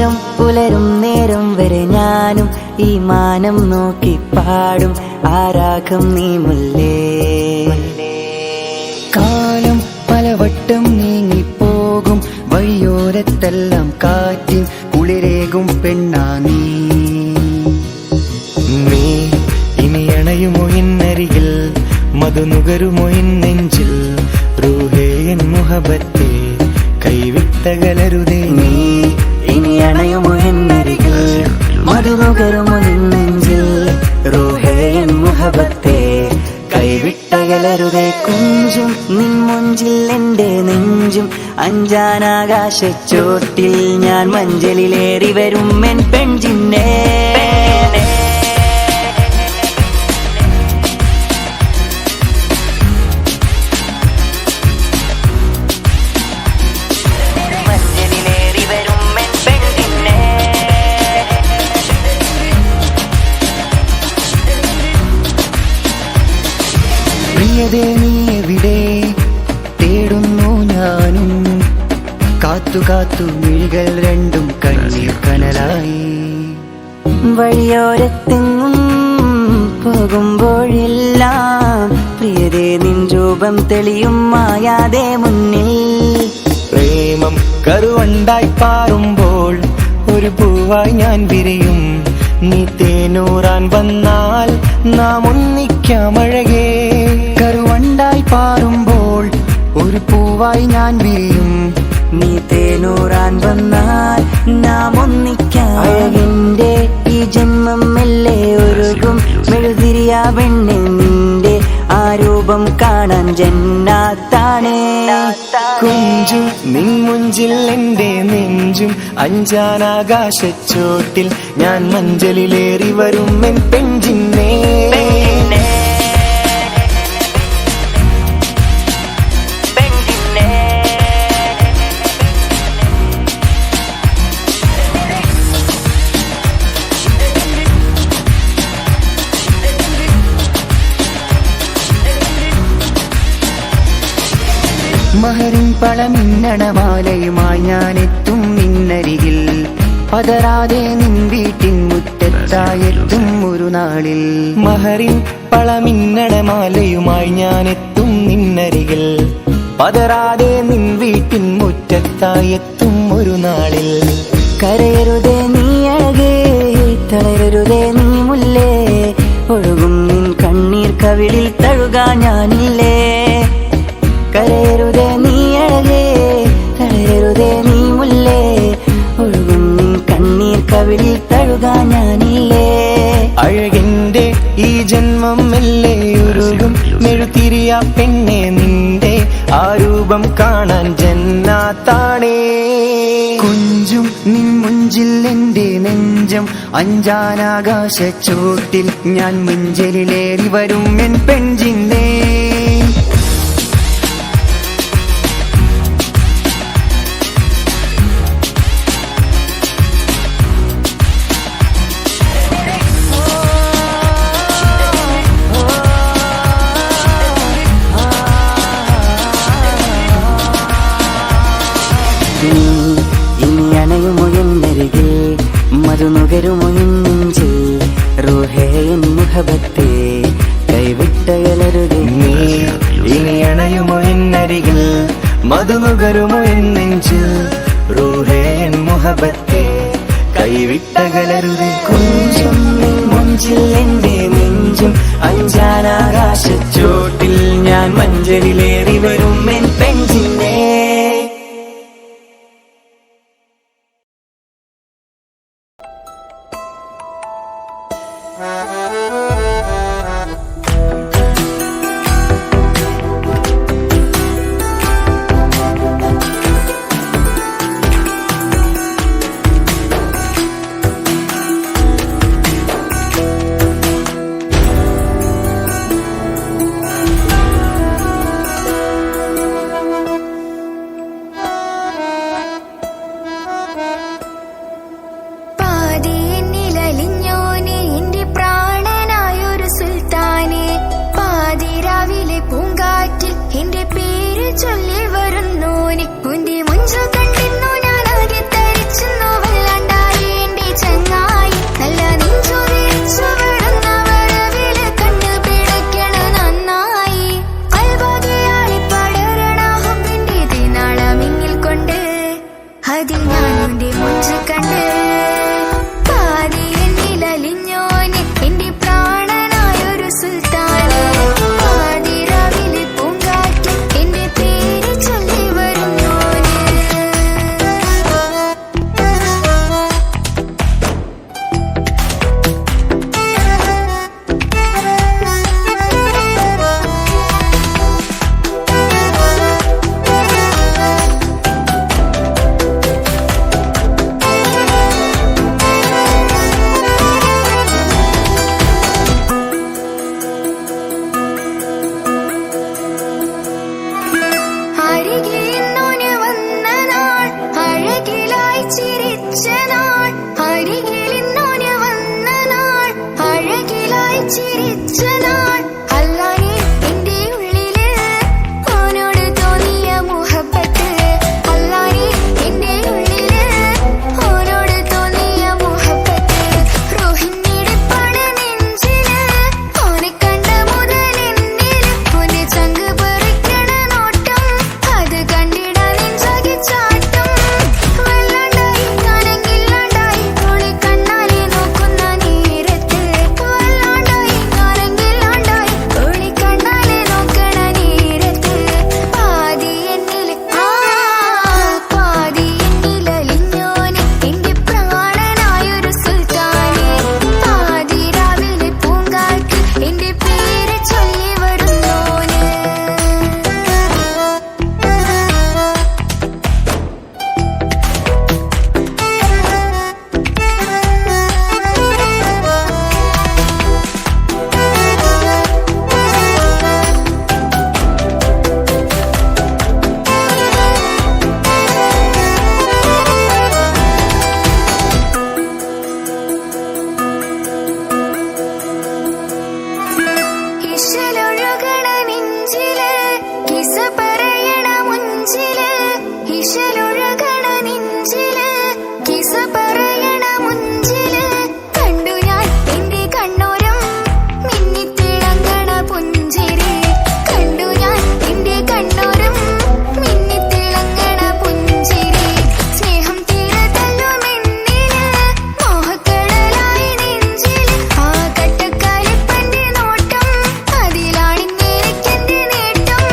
നേരം പുലരും നേരം വരെ ഞാനും ഈ മാനം നോക്കി പാടും ആരാഗം നീ മുല്ലേ. കാലം പലവട്ടം നീങ്ങിപ്പോകും വഴിയോരത്തെല്ലാം കാറ്റിൻ കുളിരേകും പെണ്ണാ നീ. നീ ഇനി അണയുമോ എന്നരികിൽ, മധുനുകരുമോ നെഞ്ചിൽ, റൂഹേ എൻ മുഹബത്തെ കൈവിട്ടകലരുതേ. നീ ഇനി അണയുമോ എന്നരികിൽ, മധുനുകരുമോ നെഞ്ചിൽ, റൂഹേ എൻ മുഹബത്തെ കൈവിട്ടകലരുതേ. കുഞ്ചും നിൻ മുഞ്ചിൽ എന്റെ നെഞ്ചും അഞ്ചാനാകാശച്ചോട്ടിൽ ഞാൻ മഞ്ചലിലേറി വരും എൻ പെൺജിന്നേ. പ്രിയതേ നീ എവിടെ തേടുന്നു ഞാനും, കാത്തു കാത്തു മിഴികൾ രണ്ടും കണ്ണീർ കനലായി. വഴിയോരത്തെങ്ങും പോകുമ്പോഴെല്ലാം പ്രിയതേ നിൻ രൂപം തെളിയും മായാതെ മുന്നിൽ. പ്രേമം കരുവണ്ടായി പാറുമ്പോൾ ഒരു പൂവായി ഞാൻ വിരിയും. നീ തേനൂറാൻ വന്നാൽ നാം ഒന്നിക്കാമഴകേ. കരുവണ്ടായി പാറുമ്പോൾ ഒരു പൂവായി ഞാൻ വിരിയും. നീ തേനൂറാൻ വന്നാൽ നാം ഒന്നിക്കാം. അഴകിന്റെ ഈ ജന്മം മെല്ലെ ഒരുകും മെഴുതിരിയാ പെണ്ണെ നിന്റെ ആ രൂപം കാണാൻ ജന്നാത്താണേ. കുഞ്ചും നിൻ മുഞ്ചിൽ എന്റെ നെഞ്ചും അഞ്ചാനാകാശച്ചോട്ടിൽ ഞാൻ മഞ്ചലിലേറി വരും എൻ പെൺജിന്നേ. മഹറിൻ പളമിന്നണമാലയുമായി ഞാനെത്തും നിന്നരികിൽ, പതറാതെ നിൻ വീട്ടിൻ മുറ്റത്തായെത്തും ഒരു നാളിൽ. മഹറിൻ പളമിന്നണമാലയുമായി ഞാനെത്തും നിന്നരികിൽ, പതറാതെ നിൻ വീട്ടിൻ മുറ്റത്തായെത്തും ഒരു നാളിൽ. കരയരുതേ നീ അഴകേ, തളരരുതേ നീ മുല്ലേ, ഒഴുകും നിൻ കണ്ണീർ കവിളിൽ തഴുകാ ഞാനില്ലേ. കരയരുതേ നീ അഴകേ, തളരരുതേ നീ മുല്ലേ, ഒഴുകും നിൻ കണ്ണീർ കവിളിൽ തഴുകാ ഞാനില്ലേ. അഴകിന്റെ ഈ ജന്മം മെല്ലെ ഉരുകും മെഴുതിരിയാ പെണ്ണെ നിന്റെ ആ രൂപം കാണാൻ ജന്നാത്താണേ. കുഞ്ചും നിൻ മുഞ്ചിൽ എന്റെ നെഞ്ചം അഞ്ചാനാകാശച്ചോട്ടിൽ ഞാൻ മഞ്ചലിലേറി വരും എൻ പെൺജിന്നേ. ഇനി അണയുമോ എന്നരികിൽ, മധുനുകരുമോ നെഞ്ചിൽ, റൂഹേ എൻ മുഹബത്തെ കൈവിട്ടകലരുതേ. നീ ഇനി അണയുമോ എന്നരികിൽ, മധുനുകരുമോ നെഞ്ചിൽ, റൂഹേ എൻ മുഹബത്തെ കൈവിട്ടകലരുതേ. കുഞ്ചും നിൻ മുഞ്ചിൽ എന്റെ നെഞ്ചും അഞ്ചാനാകാശച്ചോട്ടിൽ ഞാൻ മഞ്ചലിലേറി വരും എൻ പെൺജിന്നേ. ചൊല്ലി വരുന്നു ഉന്റെ മുഞ്ചു കണ്ടിരുന്നു ഞാൻ ആകെ തരിച്ചു വല്ലാണ്ട ജനിച്ച നാൾ, അരികിൽ ഇന്നോന് വന്ന നാൾ, അഴകിലായി ചിരിച്ച നാൾ. അല്ലാഹേ എന്റെ ഉള്ളില് ഓനോട് തോന്നിയ മുഹബത്ത്, അല്ലാഹേ എന്റെ ഉള്ളില് ഓനോട് തോന്നിയ മുഹബത്ത്. റൂഹിന്നിടിപ്പാണ് നെഞ്ചില്, ഓനെ കണ്ട മുതൽ എന്നില് ഓനെ ചങ്ക് പറിക്കണ നോട്ടം, അത് കണ്ടിടാൻ നെഞ്ചാകെ ചാട്ടം. വല്ലാണ്ടായി ഞാനെങ്കില്ലാണ്ടായി ഓളെ കണ്ണാലെ നോക്കുന്ന നേരത്ത്, വല്ലാണ്ടായി ഞാനെങ്കില്ലാണ്ടായി ഓളെ കണ്ണാലെ നോക്കണ നേരത്ത്. പാതി എന്നില് പാതി എന്നിലലിഞ്ഞോന് എന്റെ പ്രാണനായൊരു സുൽത്താനെ. പാതി രാവിലെ പൂങ്കാറ്റ് എന്റെ പേര് ചൊല്ലി വരുന്നോന്. ഇശലൊഴുകണ നെഞ്ചില്, കിസ പറയണ മുഞ്ചില്. ഇശലൊഴുകണ നെഞ്ചില്, കിസ പറയണ മുഞ്ചില്. കണ്ടു ഞാൻ എന്റെ കണ്ണോരം മിന്നിത്തിളങ്ങണ പുഞ്ചിരി. കണ്ടു ഞാൻ എന്റെ കണ്ണോരം മിന്നിത്തിളങ്ങണ പുഞ്ചിരി. സ്നേഹം തീരതല്ലുമെന്നില്, മോഹക്കടലായി നെഞ്ചില്. ആ കട്ടക്കാലിപ്പന്റെ നോട്ടം, അതിലാണിന്നെനിക്കെന്റെ നേട്ടം.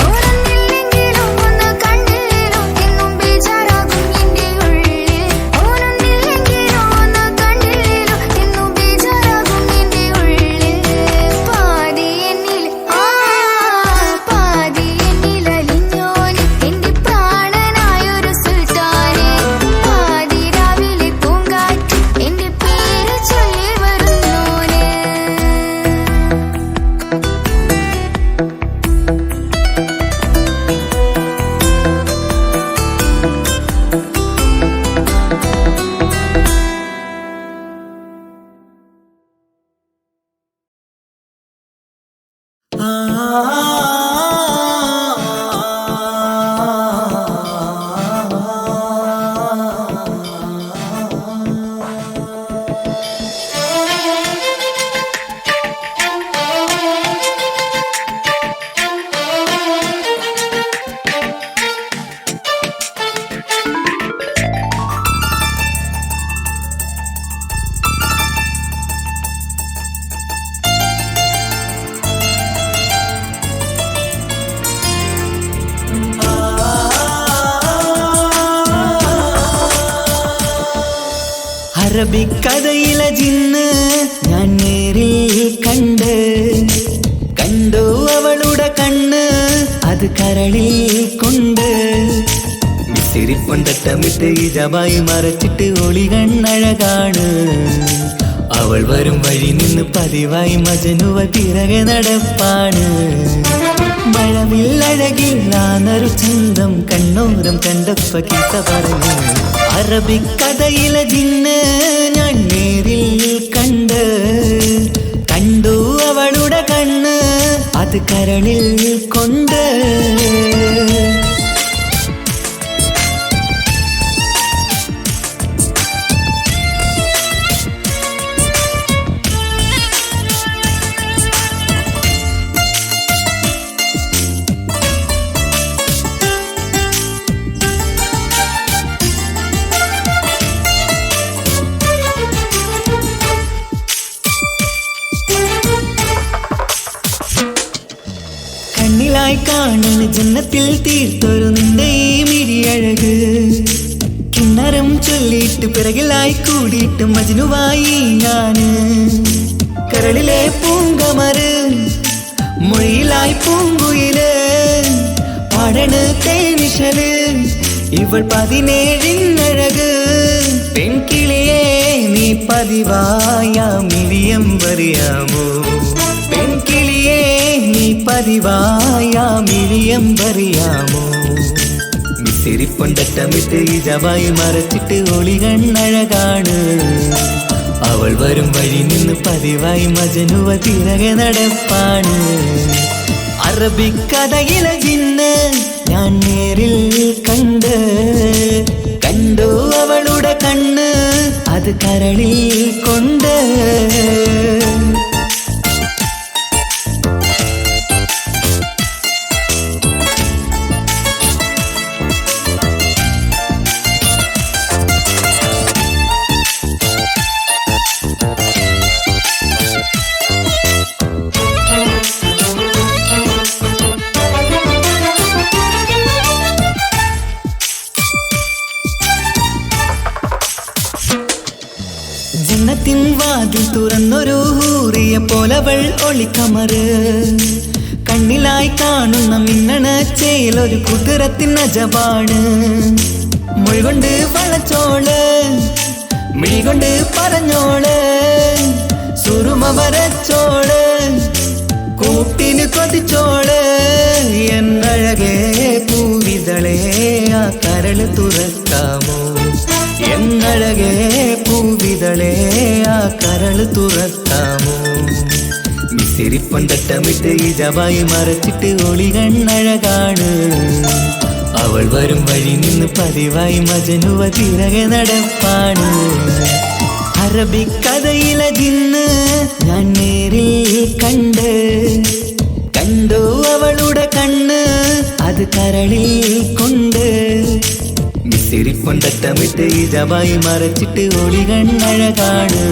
ഓനൊന്നില്ലെങ്കിലും ഒന്ന് കണ്ടില്ലേലും എന്നും ബേജാറാകും എന്റെ ഉള്ളിൽ. ഓനൊന്നില്ലെങ്കിലും ഒന്ന് കണ്ടില്ലേലും എന്നും ബേജാറാകും എന്റെ ഉള്ളിൽ. പാതി എന്നിൽ പാതി എന്നിലലിഞ്ഞോന് എന്റെ പ്രാണനായൊരു സുൽത്താനെ. പാതി രാവിലെ പൂങ്കാറ്റ് എന്റെ പേര് ചൊല്ലി വരുന്നോന്. അറബിക്കഥയിലെ ജിന്ന് ഞാൻ നേരിൽ കണ്ടു അവളുടെ കണ്ണ്, അത് കരളിൽ കൊണ്ട്. മിസിരിപ്പൊണ്ടട്ടമിട്ട് ഇജമായി മറച്ചിട്ട് ഒളി കണ്ണഴകാണ്. അവൾ വരും വഴി നിന്ന് പതിവായി മജനുവ പിറകെ നടപ്പാണ്. മഴവില്ലഴകില്ലാന്നൊരു ചന്തം കണ്ണോരം കണ്ടപ്പ കീസ പറഞ്ഞു. അറബിക്കഥയിലെ ജിന്ന് ഞാൻ നേരിൽ കണ്ടു അവളുടെ കണ്ണ്, അത് കരളിൽ കൊണ്ട്. കണ്ണിലായി കാണുന്ന ജന്നത്തിൽ തീർത്തൊരു നിന്റെ ഈ മിഴിയഴക്. കിന്നരം ചൊല്ലിയിട്ട് പിറകിലായി കൂടിയിട്ട് മജ്നുവായി ഞാന്. കരളിലെ പൂങ്കമറ്, മൊഴിയിലായി പൂങ്കുയില്, പാടണ് തേനിശല്, ഇവൾ 17 പെൺകിളിയെ നീ പതിവായ മിഴിയം പറയാമോ? പെൺകിളിയെ നീ പതിവായ മിഴിയം പറയാമോ? മിസിരിപ്പൊണ്ടറ്റമിട്ട് ഇജവായി മറച്ചിട്ട് ഒളികണ്ണഴകാണ്. അവൾ വരും വഴി നിന്ന് പതിവായി മജനുവ തിരകെ നടപ്പാണ്. അറബിക്കഥയിലെ ജിന്ന് ഞാൻ നേരിൽ കണ്ടു അവളുടെ കണ്ണ് അത് കരളിൽ കൊണ്ട്. ജന്നത്തിൻ വാതിൽ തുറന്നൊരു ഹൂറിയ പോലവൾ ഒളിക്കമറ്. കണ്ണിലായി കാണുന്ന മിന്നണ ചേലൊരു കുതിരത്തിൻ അജപാണ്. മൊഴികൊണ്ട് വളച്ചോള് മിഴികൊണ്ട് പറഞ്ഞോള് സുറുമ വരച്ചോള് കൂട്ടിന് കൊതിച്ചോള്. എന്നഴകേ പൂവിതളേ ആ കരള് തുറക്കാമോ? എന്നഴകേ പൂവിതളേ ആ കരള് തുറക്കാമോ? മിസിരിപ്പൊണ്ടറ്റമിട്ട് ഇജവായി മറച്ചിട്ട് ഒളികണ്ണഴകാണ്. അവൾ വരും വഴി നിന്ന് പതിവായി മജനുവ തിരകെ നടപ്പാണ്. അറബിക്കഥയിലെ ജിന്ന് ഞാൻ നേരിൽ കണ്ടു അവളുടെ കണ്ണ് അത് കരളിൽ കൊണ്ട്. മിസിരിപ്പൊണ്ടറ്റമിട്ട് ഇജവായി മറച്ചിട്ട് ഒളികണ്ണഴകാണ്.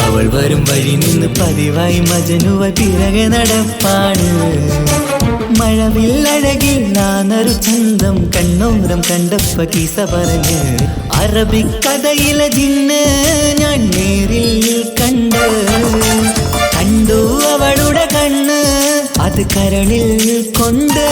അവൾ വരും വഴി നിന്ന് പതിവായി മജനുവ തിരകെ നടപ്പാണ്. മഴവില്ലഴകിൽ നാനൊരു ചന്തം കണ്ണോരം കണ്ടപ്പ കീസ പറഞ്ഞ്. അറബിക്കഥയിലെ ജിന്ന് ഞാൻ നേരിൽ കണ്ടു അവളുടെ കണ്ണ് അത് കരളിൽ കൊണ്ട്.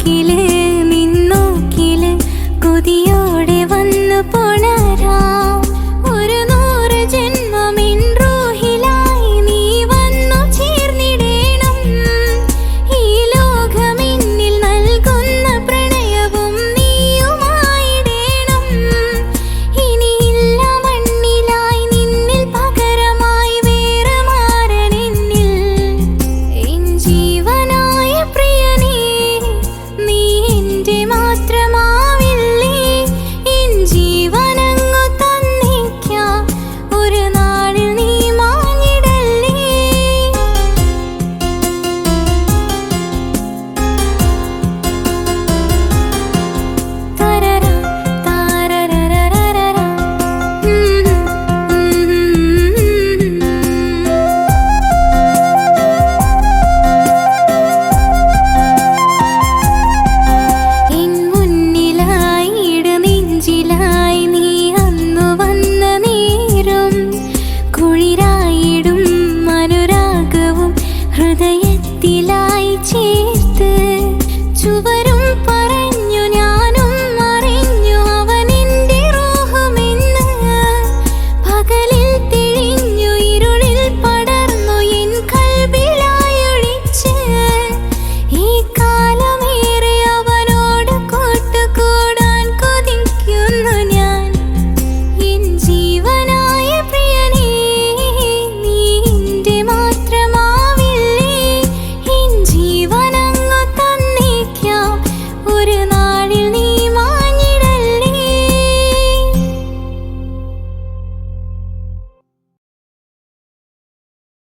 നോക്കില് നിന്നോക്കില് കൊതിയോ